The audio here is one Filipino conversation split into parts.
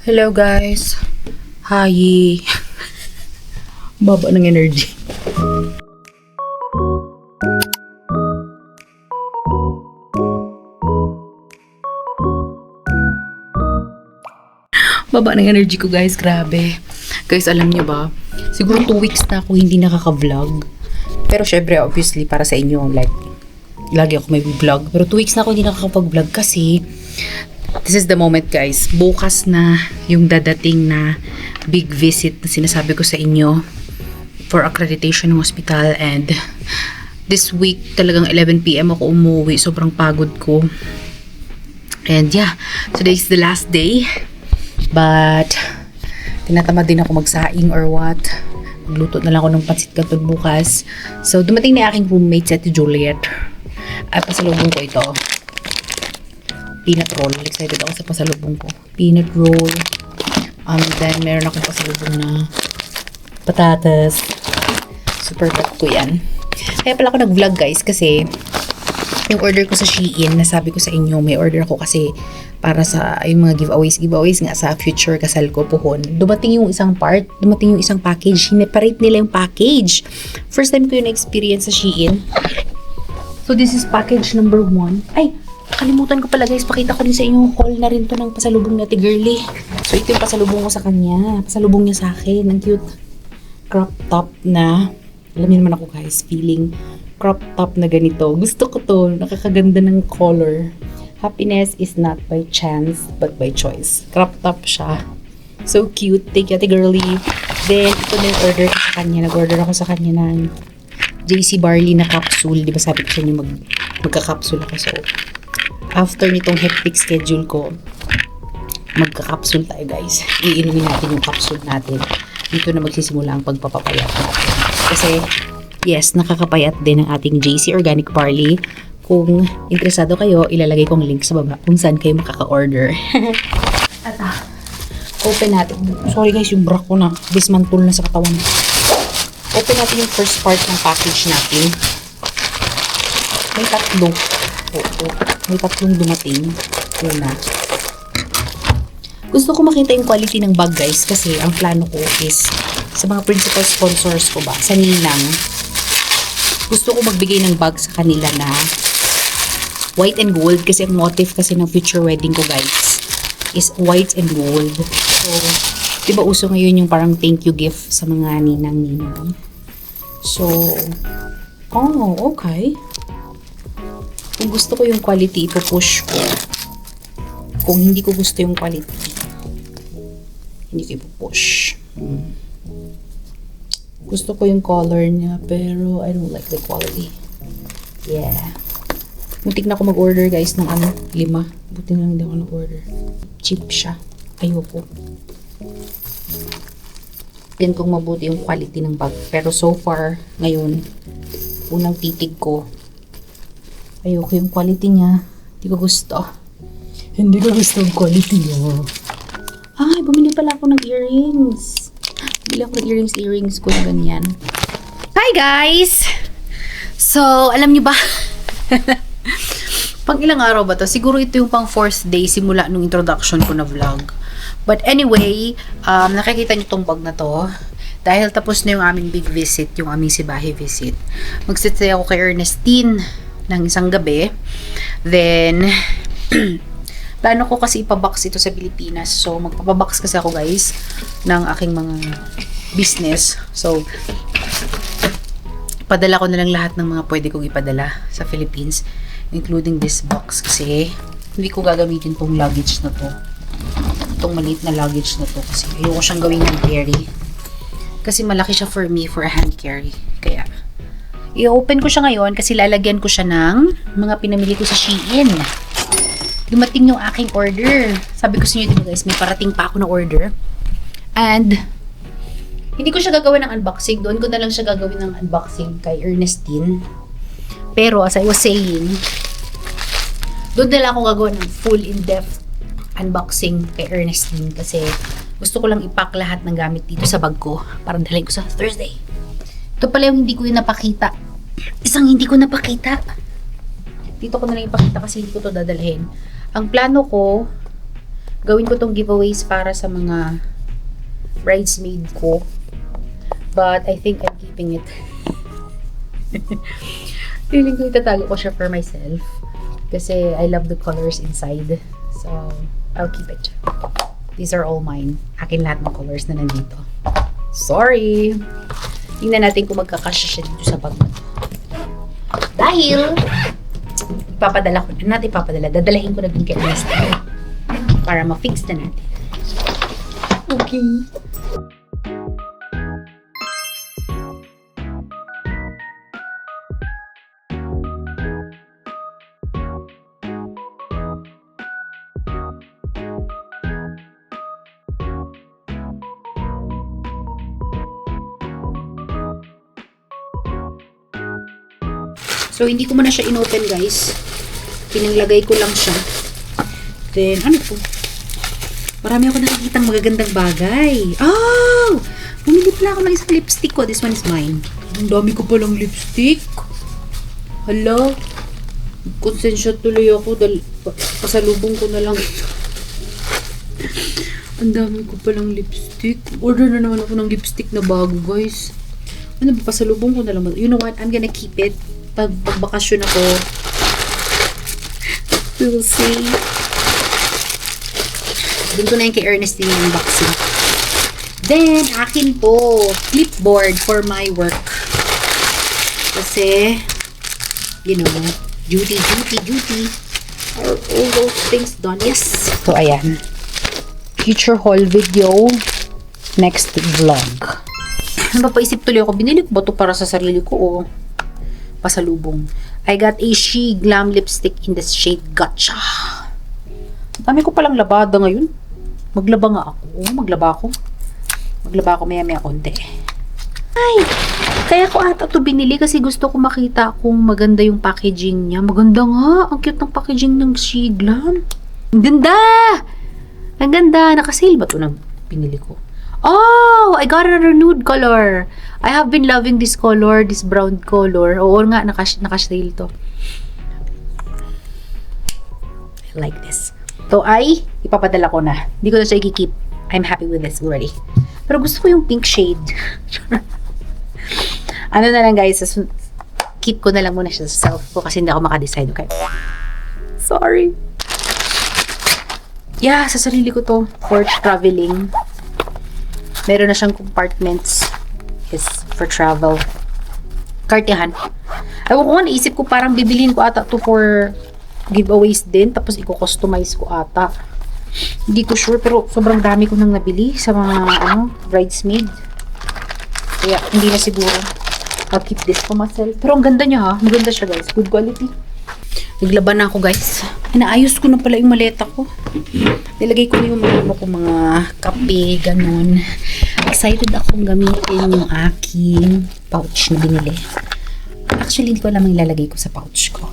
Hello guys. Hi. Baba ng energy. Baba ng energy ko guys, grabe. Guys, alam niyo ba? Siguro 2 weeks na ako hindi nakaka-vlog. Pero syempre, obviously, para sa inyo, like, lagi ako may vlog. Pero 2 weeks na ako hindi nakakapag-vlog kasi this is the moment guys. Bukas na yung dadating na big visit na sinasabi ko sa inyo for accreditation ng hospital, and this week talagang 11 PM ako umuwi. Sobrang pagod ko. And yeah, today is the last day. But tinatamad din ako magsaing or what. Magluto na lang ako ng pansit canton bukas. So dumating na aking roommate si Ate Juliet. At pasalubong ko ito. Peanut roll. Excited ako sa pasalubong ko. Peanut roll. Then meron akong pasalubong na patatas. Super cut ko yan. Kaya pala ako nag-vlog guys kasi yung order ko sa Shein, nasabi ko sa inyo, may order ako kasi para sa yung mga giveaways nga sa future kasal ko puhon. Dumating yung isang part, dumating yung isang package. Hineparate nila yung package. First time ko yung experience sa Shein. So this is package number 1. Ay, kalimutan ko pala guys, pakita ko din sa inyo, haul na rin to ng pasalubong ni Ate Girly. So ito yung pasalubong ko sa kanya. Pasalubong niya sa akin. Ang cute crop top na, alam niyo naman ako guys, feeling crop top na ganito. Gusto ko to. Nakakaganda ng color. Happiness is not by chance, but by choice. Crop top siya. So cute. Thank you, Ate Girly. Then, ito na yung order ko sa kanya. Nag-order ako sa kanya ng JC Barley na capsule. Di ba sabi ko sa inyo magka-capsule ako. So, after nitong hectic schedule ko, magka-capsule tayo guys. Iinumin natin yung capsule natin. Dito na magsisimula ang pagpapapayat natin. Kasi, yes, nakakapayat din ang ating JC Organic Barley. Kung interesado kayo, ilalagay kong link sa baba kung saan kayo makaka-order. At open natin. Sorry guys, yung bra ko na dismantle na sa katawan. Open natin yung first part ng package natin. May tatlo. Oo. May tatlong dumating. Una. Gusto ko makita yung quality ng bag guys kasi ang plano ko is sa mga principal sponsors ko ba, sa Ninang, gusto ko magbigay ng bag sa kanila na white and gold kasi ang motif kasi ng future wedding ko guys is white and gold. So, diba uso ngayon yung parang thank you gift sa mga ninang-ninang. So, oh, okay. Kung gusto ko yung quality, ipupush ko. Kung hindi ko gusto yung quality, hindi ko ipupush. Gusto ko yung color niya, pero I don't like the quality. Yeah. Muntik na ako mag-order guys ng 5. Buti na lang hindi ako nag-order. Cheap siya. Ayoko. Yan kung mabuti yung quality ng bag. Pero so far, ngayon, unang titig ko, ayoko yung quality niya. Hindi ko gusto. Hindi ko gusto yung quality niya. Ay, bumili pala ako ng earrings. Bumili ako ng earrings ko na ganyan. Hi guys! So, alam niyo ba? Pang ilang araw ba to? Siguro ito yung pang 4th day simula nung introduction ko na vlog. But anyway, nakikita niyo tong bag na to. Dahil tapos na yung aming big visit, yung aming Sibahe visit. Mag-stay ako kay Ernestine ng isang gabi. Then, plano ko kasi ipabox ito sa Pilipinas. So, magpapabox kasi ako guys ng aking mga business. So, padala ko na lang lahat ng mga pwede kong ipadala sa Philippines. Including this box kasi hindi ko gagamitin tong luggage na to. Itong maliit na luggage na to kasi ayoko siyang gawing hand carry. Kasi malaki siya for me for a hand carry. Kaya, i-open ko siya ngayon kasi lalagyan ko siya ng mga pinamili ko sa Shein. Dumating yung aking order. Sabi ko sa inyo, diba guys, may parating pa ako na order. And, hindi ko siya gagawin ng unboxing. Doon ko na lang siya gagawin ng unboxing kay Ernestine. Pero, as I was saying, doon na lang ako gagawin ng full in-depth unboxing kay Ernestine kasi gusto ko lang ipack lahat ng gamit dito sa bag ko para dalhin ko sa Thursday. Ito pala yung hindi ko yung napakita. Isang hindi ko napakita. Dito ko na lang ipakita kasi hindi ko to dadalhin. Ang plano ko, Gawin ko tong giveaways para sa mga bridesmaid ko. But I think I'm keeping it. Feeling ko itatago ko siya for myself. Kasi I love the colors inside. So, I'll keep it. These are all mine. Akin lahat ng colors na nandito. Sorry! Tingnan natin kung magkakasya siya dito sa bag na to. Dahil, ipapadala ko na natin ipapadala. Dadalahin ko na din kay Ernest para ma-fix na natin. Okay. So, hindi ko muna siya inopen, guys. Pinaglagay ko lang siya. Then, ano po? Marami ako nakikitang magagandang bagay. Oh! Bumili pala ako ng isang lipstick ko. This one is mine. Ang dami ko palang lipstick. Hala. Konsensya tuloy ako dahil pasalubong ko na lang. Ang dami ko palang lipstick. Order na naman ako ng lipstick na bago, guys. Ano ba? Pasalubong ko na lang. You know what? I'm gonna keep it. Pag bakasyon ako, we'll see. Doon ko na yung kay Ernest yung unboxing. Then, akin po, clipboard for my work. Kasi, you know, duty. Are all those things done? Yes. So, ayan. Future haul video. Next vlog. Napapaisip tuloy ako, binili ko ba ito para sa sarili ko o pasalubong? I got a She Glam lipstick in the shade Gotcha. Dami ko palang labada ngayon. Maglaba nga ako. Oo, maglaba ako maya konti. Ay, kaya ko ata ito binili kasi gusto ko makita kung maganda yung packaging niya. Maganda nga. Ang cute ng packaging ng She Glam. Ang ganda! Ang ganda. Nakasale ba ito ng pinili ko? Oh, I got a nude color. I have been loving this color, this brown color. Oo nga, nakasale to. I like this. So, ipapadala ko na. Hindi ko na siya i-keep. I'm happy with this already. Pero gusto ko yung pink shade. Ano na lang, guys, keep ko na lang muna siya sa self ko kasi hindi ako makadecide, okay? Sorry. Yeah, sa sarili ko to for traveling. Meron na siyang compartments is for travel. Kartihan. Ewan ko nga, naisip ko parang bibiliin ko ata to for giveaways din. Tapos i-customize ko ata. Hindi ko sure pero sobrang dami ko nang nabili sa mga bridesmaid. Kaya hindi na siguro. I'll keep this for myself. Pero ang ganda niya ha. Maganda siya, guys. Good quality. Naglaban na ako, guys. Inaayos ko na pala yung maleta ko. Nilagay ko na yung mga kape, ganun. Excited akong gamitin yung aking pouch na binili. Actually, hindi ko alam ang ilalagay ko sa pouch ko.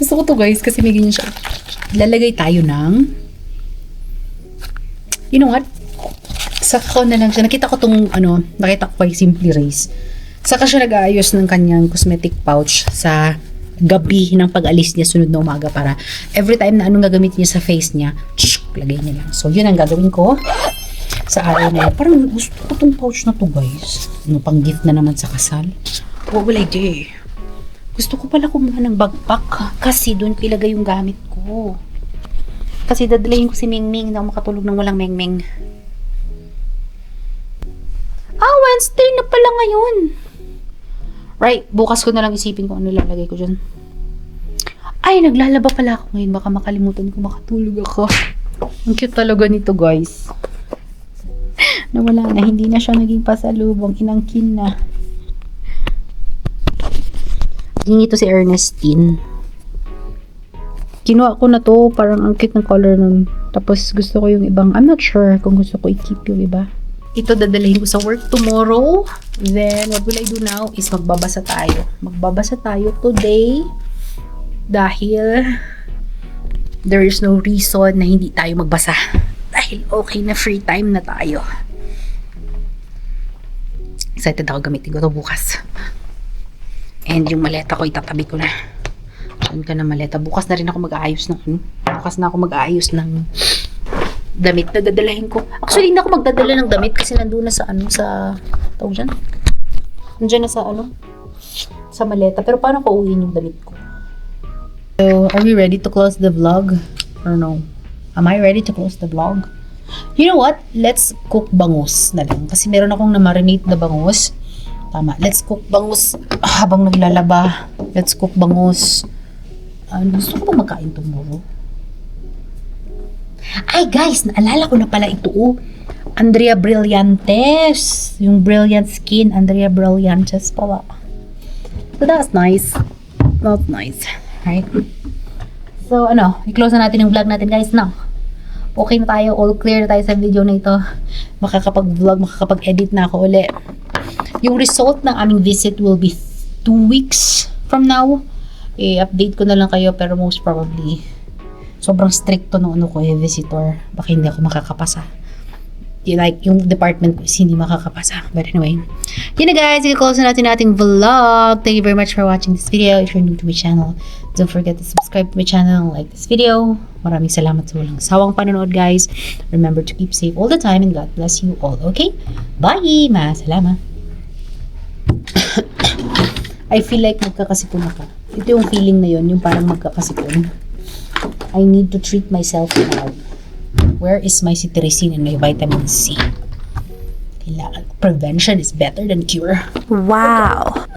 Gusto ko to, guys, kasi may ganyan siya. Ilalagay tayo ng, you know what? Saka ko na lang siya. Nakita ko kay Simply Race. Saka siya nag-aayos ng kanyang cosmetic pouch sa gabi ng pag-alis niya sunod na umaga para every time na anong gagamitin niya sa face niya, lagay niya lang. So, yun ang gagawin ko sa araw na yun. Parang gusto ko tong pouch na to, guys. Pang gift na naman sa kasal. What will I do? Gusto ko pala kumuha ng backpack kasi doon pilagay yung gamit ko. Kasi dadalahin ko si Mingming na makatulog ng walang Mingming. Wednesday na pala ngayon. Right, bukas ko na lang isipin kung ano lalagay ko dyan. Ay, naglalaba pala ako ngayon. Baka makalimutan ko makatulog ako. Ang cute talaga nito, guys. Nawala na, hindi na siya naging pasalubong. Inangkin na. Gingi to si Ernestine. Kinuha ko na to. Parang ang cute ng color nun. Tapos gusto ko yung ibang, I'm not sure kung gusto ko i-keep yung iba. Ito dadalhin ko sa work tomorrow. Then, what will I do now is magbabasa tayo. Magbabasa tayo today dahil there is no reason na hindi tayo magbasa. Dahil okay na, free time na tayo. Excited ako gamitin ko ito bukas. And yung maleta ko, itatabi ko na. Saan ka na maleta? Bukas na rin ako mag-aayos ng damit na dadalahin ko. Actually, hindi ako magdadala ng damit kasi nandun na sa tawag dyan? Nandiyan na sa maleta. Pero paano ko uwiin yung damit ko? So, are we ready to close the vlog? Or no? Am I ready to close the vlog? You know what? Let's cook bangus na lang. Kasi meron akong na-marinate na bangus. Tama. Let's cook bangus habang naglalaba. Let's cook bangus. Gusto ko ba magkain tomorrow? Ay guys, naalala ko na pala ito. Andrea Brillantes. Yung Brilliant Skin. Andrea Brillantes pala. So that's nice. That's nice. Right? So i-close na natin yung vlog natin guys now. Okay na tayo, all clear na tayo sa video na ito. Makakapag-vlog, makakapag-edit na ako ulit. Yung result ng aming visit will be 2 weeks from now. I-update ko na lang kayo pero most probably sobrang stricto ng visitor. Baka hindi ako makakapasa. Yung department ko is hindi makakapasa. But anyway, yun na guys, i-close na natin ating vlog. Thank you very much for watching this video. If you're new to my channel, don't forget to subscribe to my channel and like this video. Maraming salamat sa walang sawang panonood guys. Remember to keep safe all the time and God bless you all, okay? Bye! Salamat! I feel like magkakasipon ako. Ito yung feeling na yun, yung parang magkakasipon. I need to treat myself now. Where is my cetirizine and my vitamin C? Prevention is better than cure. Wow.